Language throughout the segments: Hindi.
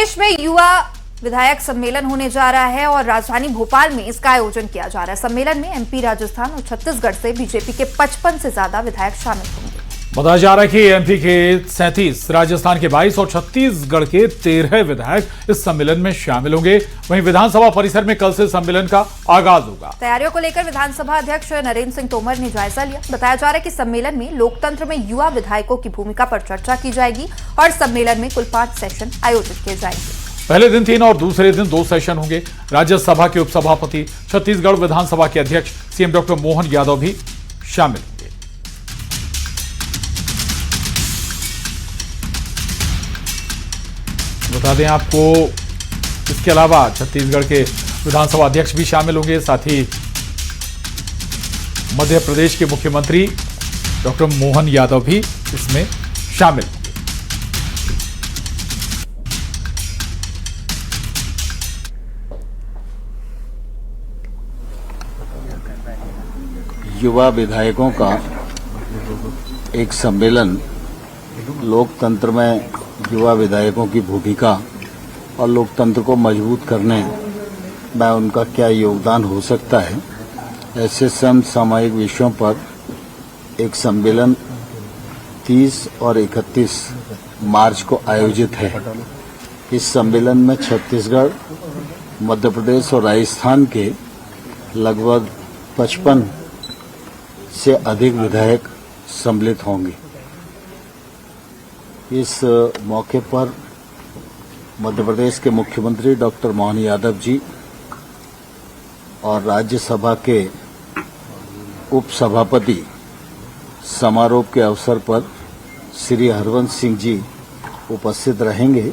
प्रदेश में युवा विधायक सम्मेलन होने जा रहा है और राजधानी भोपाल में इसका आयोजन किया जा रहा है। सम्मेलन में एमपी, राजस्थान और छत्तीसगढ़ से बीजेपी के 55 से ज्यादा विधायक शामिल होंगे। बताया जा रहा है कि एमपी के 37, राजस्थान के 22 और छत्तीसगढ़ के 13 विधायक इस सम्मेलन में शामिल होंगे। वहीं विधानसभा परिसर में कल से सम्मेलन का आगाज होगा। तैयारियों को लेकर विधानसभा अध्यक्ष नरेंद्र सिंह तोमर ने जायजा लिया। बताया जा रहा है कि सम्मेलन में लोकतंत्र में युवा विधायकों की भूमिका पर चर्चा की जाएगी और सम्मेलन में कुल 5 सेशन आयोजित किए जाएंगे। पहले दिन 3 और दूसरे दिन 2 सेशन होंगे। राज्यसभा के उपसभापति, छत्तीसगढ़ विधानसभा के अध्यक्ष सीएम डॉक्टर मोहन यादव भी शामिल होंगे। बता दें आपको, इसके अलावा छत्तीसगढ़ के विधानसभा अध्यक्ष भी शामिल होंगे। साथ ही मध्य प्रदेश के मुख्यमंत्री डॉक्टर मोहन यादव भी इसमें शामिल होंगे। युवा विधायकों का एक सम्मेलन लोकतंत्र में युवा विधायकों की भूमिका और लोकतंत्र को मजबूत करने में उनका क्या योगदान हो सकता है, ऐसे समसामयिक विषयों पर एक सम्मेलन 30 और 31 मार्च को आयोजित है। इस सम्मेलन में छत्तीसगढ़, मध्य प्रदेश और राजस्थान के लगभग 55 से अधिक विधायक सम्मिलित होंगे। इस मौके पर मध्य प्रदेश के मुख्यमंत्री डॉक्टर मोहन यादव जी और राज्यसभा के उपसभापति समारोह के अवसर पर श्री हरवंश सिंह जी उपस्थित रहेंगे।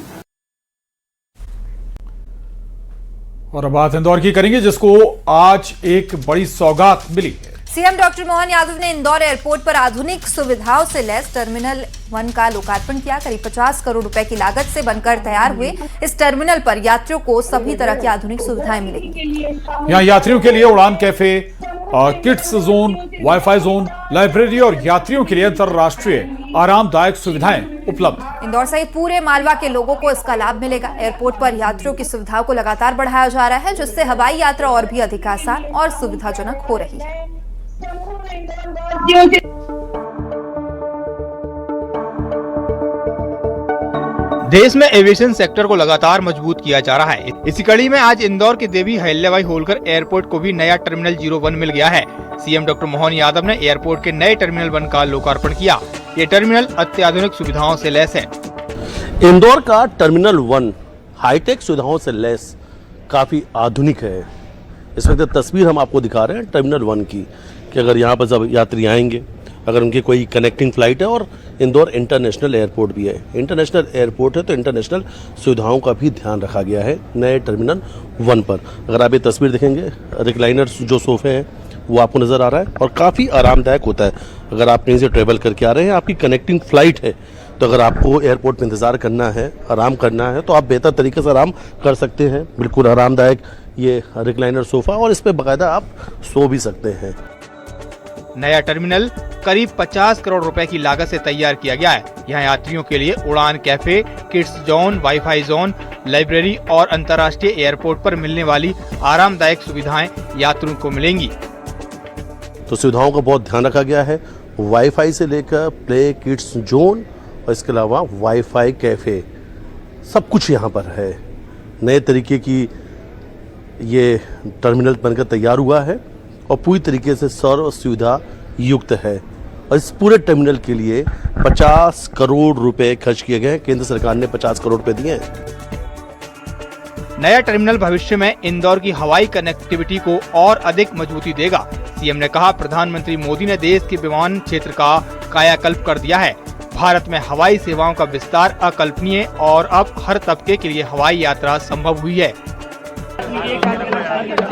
और अब बात इंदौर की करेंगे, जिसको आज एक बड़ी सौगात मिली है। सीएम डॉक्टर मोहन यादव ने इंदौर एयरपोर्ट पर आधुनिक सुविधाओं से लैस टर्मिनल 1 का लोकार्पण किया। करीब 50 करोड़ रुपए की लागत से बनकर तैयार हुए इस टर्मिनल पर यात्रियों को सभी तरह की आधुनिक सुविधाएं मिलेंगी। यहाँ यात्रियों के लिए उड़ान cafe, kids zone, wifi zone, library और यात्रियों के लिए अंतरराष्ट्रीय आरामदायक सुविधाएं उपलब्ध। इंदौर सहित पूरे मालवा के लोगों को इसका लाभ मिलेगा। एयरपोर्ट पर यात्रियों की सुविधाओं को लगातार बढ़ाया जा रहा है, जिससे हवाई यात्रा और भी अधिक आसान और सुविधाजनक हो रही है। देश में एविएशन सेक्टर को लगातार मजबूत किया जा रहा है। इसी कड़ी में आज इंदौर के देवी अहिल्याबाई होलकर एयरपोर्ट को भी नया टर्मिनल 01 मिल गया है। सीएम डॉक्टर मोहन यादव ने एयरपोर्ट के नए टर्मिनल 1 का लोकार्पण किया। ये टर्मिनल अत्याधुनिक सुविधाओं से लैस है। इंदौर का टर्मिनल 1 हाईटेक सुविधाओं से लैस काफी आधुनिक है। इस वक्त तस्वीर हम आपको दिखा रहे हैं टर्मिनल 1 की, कि अगर यहाँ पर जब यात्री आएंगे, अगर उनकी कोई कनेक्टिंग फ्लाइट है, और इंदौर इंटरनेशनल एयरपोर्ट भी है। इंटरनेशनल एयरपोर्ट है तो इंटरनेशनल सुविधाओं का भी ध्यान रखा गया है नए टर्मिनल 1 पर। अगर आप ये तस्वीर देखेंगे, रिक्लाइनर जो सोफे हैं वो आपको नज़र आ रहा है और काफ़ी आरामदायक होता है। अगर आप कहीं से ट्रेवल करके आ रहे हैं, आपकी कनेक्टिंग फ़्लाइट है, तो अगर आपको एयरपोर्ट में इंतज़ार करना है, आराम करना है, तो आप बेहतर तरीके से आराम कर सकते हैं। बिल्कुल आरामदायक ये रिक्लाइनर सोफ़ा, और इस पर बाकायदा आप सो भी सकते हैं। नया टर्मिनल करीब 50 करोड़ रुपए की लागत से तैयार किया गया है। यहाँ यात्रियों के लिए उड़ान cafe, kids zone, wifi zone, library और अंतर्राष्ट्रीय एयरपोर्ट पर मिलने वाली आरामदायक सुविधाएं यात्रियों को मिलेंगी। तो सुविधाओं का बहुत ध्यान रखा गया है। वाईफाई से लेकर प्ले किड्स जोन और इसके अलावा वाईफाई कैफे, सब कुछ यहाँ पर है। नए तरीके की ये टर्मिनल बनकर तैयार हुआ है और पूरी तरीके से सर्व सुविधा युक्त है। और इस पूरे टर्मिनल के लिए 50 करोड़ रुपए खर्च किए गए। केंद्र सरकार ने 50 करोड़ रुपए दिए हैं। नया टर्मिनल भविष्य में इंदौर की हवाई कनेक्टिविटी को और अधिक मजबूती देगा। सीएम ने कहा, प्रधानमंत्री मोदी ने देश के विमान क्षेत्र का कायाकल्प कर दिया है। भारत में हवाई सेवाओं का विस्तार अकल्पनीय और अब हर तबके के लिए हवाई यात्रा संभव हुई है।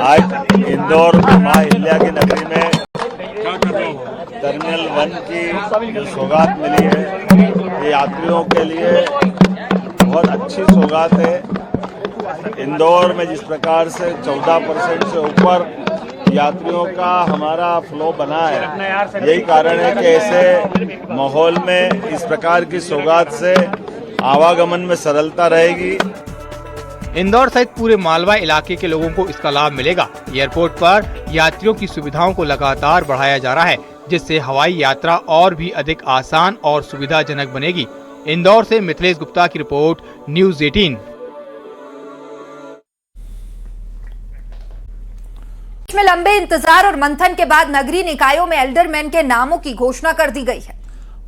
आज इंदौर मां अहिल्या की नगरी में टर्मिनल 1 की जो सौगात मिली है, ये यात्रियों के लिए बहुत अच्छी सौगात है। इंदौर में जिस प्रकार से 14% से ऊपर यात्रियों का हमारा फ्लो बना है, यही कारण है कि ऐसे माहौल में इस प्रकार की सौगात से आवागमन में सरलता रहेगी। इंदौर सहित पूरे मालवा इलाके के लोगों को इसका लाभ मिलेगा। एयरपोर्ट पर यात्रियों की सुविधाओं को लगातार बढ़ाया जा रहा है, जिससे हवाई यात्रा और भी अधिक आसान और सुविधाजनक बनेगी। इंदौर से मिथिलेश गुप्ता की रिपोर्ट, न्यूज़ 18। में लंबे इंतजार और मंथन के बाद नगरीय निकायों में एल्डरमैन के नामों की घोषणा कर दी गई है।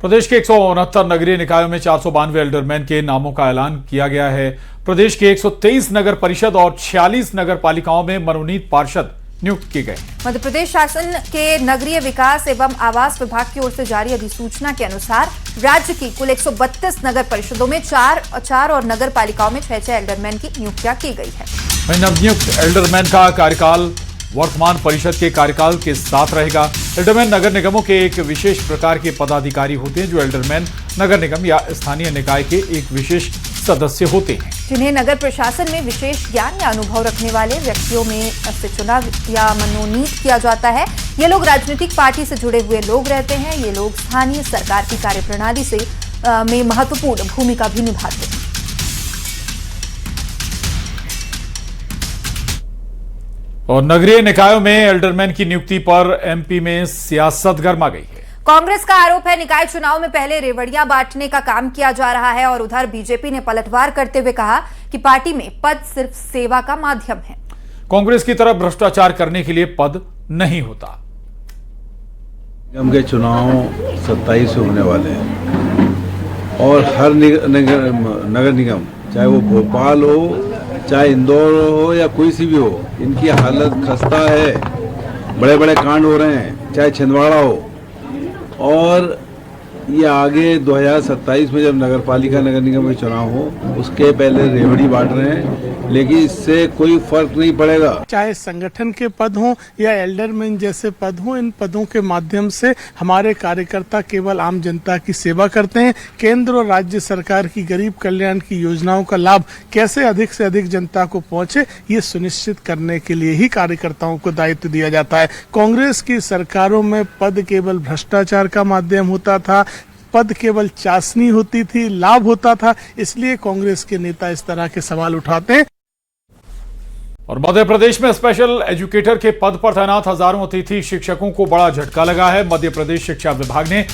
प्रदेश के 169 नगरीय निकायों में 492 एल्डरमैन के नामों का ऐलान किया गया है। प्रदेश के 123 नगर परिषद और 46 नगर पालिकाओं में मनोनीत पार्षद नियुक्त किए गए। मध्य प्रदेश शासन के नगरीय विकास एवं आवास विभाग की ओर से जारी अधिसूचना के अनुसार राज्य की कुल 132 नगर परिषदों में 4 और नगर पालिकाओं में 6 एल्डरमैन की नियुक्तियां की गई है। वहीं नवनियुक्त एल्डरमैन का कार्यकाल वर्तमान परिषद के कार्यकाल के साथ रहेगा। एल्डरमैन नगर निगमों के एक विशेष प्रकार के पदाधिकारी होते हैं, जो एल्डरमैन नगर निगम या स्थानीय निकाय के एक विशेष सदस्य होते हैं, जिन्हें नगर प्रशासन में विशेष ज्ञान या अनुभव रखने वाले व्यक्तियों में से चुना या मनोनीत किया जाता है। ये लोग राजनीतिक पार्टी से जुड़े हुए लोग रहते हैं। ये लोग स्थानीय सरकार की कार्यप्रणाली से में महत्वपूर्ण भूमिका भी निभाते हैं। और नगरीय निकायों में एल्डरमैन की नियुक्ति पर एमपी में सियासत गर्मा गई है। कांग्रेस का आरोप है निकाय चुनाव में पहले रेवड़ियां बांटने का काम किया जा रहा है और उधर बीजेपी ने पलटवार करते हुए कहा कि पार्टी में पद सिर्फ सेवा का माध्यम है। कांग्रेस की तरफ भ्रष्टाचार करने के लिए पद नहीं होता। निगम के चुनाव 27 से होने वाले हैं और हर नगर निगम, चाहे वो भोपाल हो, चाहे इंदौर हो या कोई सी भी हो, इनकी हालत खस्ता है। बड़े बड़े कांड हो रहे हैं, चाहे छिंदवाड़ा हो। और ये आगे 2027 में जब नगर पालिका नगर निगम के चुनाव हो, उसके पहले रेवड़ी बांट रहे हैं, लेकिन इससे कोई फर्क नहीं पड़ेगा। चाहे संगठन के पद हों या एल्डरमैन जैसे पद हों, इन पदों के माध्यम से हमारे कार्यकर्ता केवल आम जनता की सेवा करते हैं। केंद्र और राज्य सरकार की गरीब कल्याण की योजनाओं का लाभ कैसे अधिक से अधिक जनता को पहुंचे, ये सुनिश्चित करने के लिए ही कार्यकर्ताओं को दायित्व दिया जाता है। कांग्रेस की सरकारों में पद केवल भ्रष्टाचार का माध्यम होता था, पद केवल चाशनी होती थी, लाभ होता था। इसलिए कांग्रेस के नेता इस तरह के सवाल उठाते हैं। और मध्य प्रदेश में स्पेशल एजुकेटर के पद पर तैनात हजारों अतिथि शिक्षकों को बड़ा झटका लगा है। मध्य प्रदेश शिक्षा विभाग ने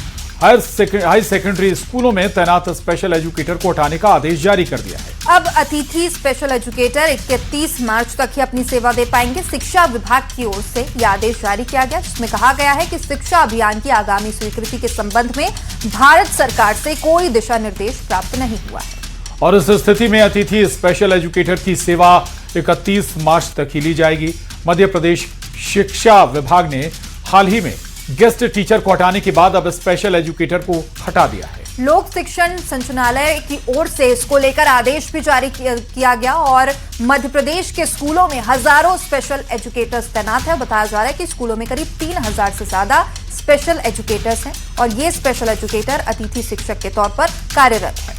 हाई सेकेंडरी स्कूलों में तैनात स्पेशल एजुकेटर को हटाने का आदेश जारी कर दिया है। अब अतिथि स्पेशल एजुकेटर 31 मार्च तक ही अपनी सेवा दे पाएंगे। शिक्षा विभाग की ओर से यह आदेश जारी किया गया, जिसमें कहा गया है कि शिक्षा अभियान की आगामी स्वीकृति के संबंध में भारत सरकार से कोई दिशा निर्देश प्राप्त नहीं हुआ है। और इस स्थिति में अतिथि स्पेशल एजुकेटर की सेवा 31 मार्च तक ही ली जाएगी। मध्य प्रदेश शिक्षा विभाग ने हाल ही में गेस्ट टीचर को हटाने के बाद अब स्पेशल एजुकेटर को हटा दिया है। लोक शिक्षण संचालनालय की ओर से इसको लेकर आदेश भी जारी किया गया और मध्य प्रदेश के स्कूलों में हजारों स्पेशल एजुकेटर्स तैनात है। बताया जा रहा है कि स्कूलों में करीब 3000 से ज्यादा स्पेशल एजुकेटर्स हैं और ये स्पेशल एजुकेटर अतिथि शिक्षक के तौर पर कार्यरत है।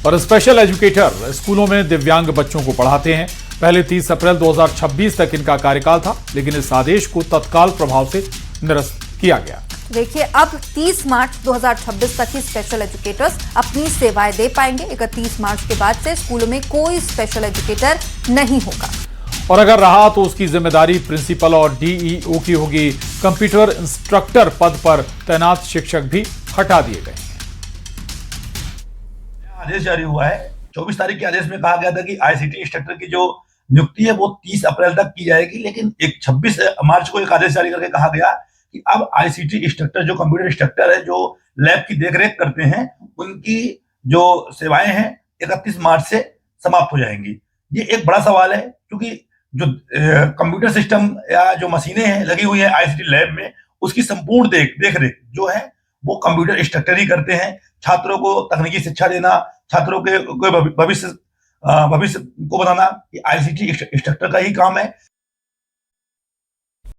और स्पेशल एजुकेटर स्कूलों में दिव्यांग बच्चों को पढ़ाते हैं। पहले 30 अप्रैल 2026 तक इनका कार्यकाल था, लेकिन इस आदेश को तत्काल प्रभाव से निरस्त किया गया। देखिए, अब 30 मार्च 2026 तक ही स्पेशल एजुकेटर्स अपनी सेवाएं दे पाएंगे। 31 मार्च के बाद से स्कूलों में कोई स्पेशल एजुकेटर नहीं होगा। और अगर रहा तो उसकी जिम्मेदारी प्रिंसिपल और डीईओ की होगी। कंप्यूटर इंस्ट्रक्टर पद पर तैनात शिक्षक भी हटा दिए गए। आदेश जारी हुआ है। 24 तारीख के आदेश में कहा गया था कि आईसीटी इंस्ट्रक्टर की जो नियुक्ति है वो 30 अप्रैल तक की जाएगी, लेकिन 26 मार्च को एक आदेश जारी करके कहा गया कि अब आईसीटी इंस्ट्रक्टर, जो कंप्यूटर इंस्ट्रक्टर है, जो लैब की देखरेख करते हैं, उनकी जो सेवाएं हैं 31 मार्च से समाप्त हो जाएंगी। ये एक बड़ा सवाल है, क्योंकि जो कंप्यूटर सिस्टम या जो मशीनें हैं लगी हुई है आईसीटी लैब में, उसकी संपूर्ण देखरेख जो है वो कंप्यूटर इंस्ट्रक्टर ही करते हैं। छात्रों को तकनीकी शिक्षा देना, छात्रों के भविष्य को बनाना, ये आईसीटी इंस्ट्रक्टर का ही काम है।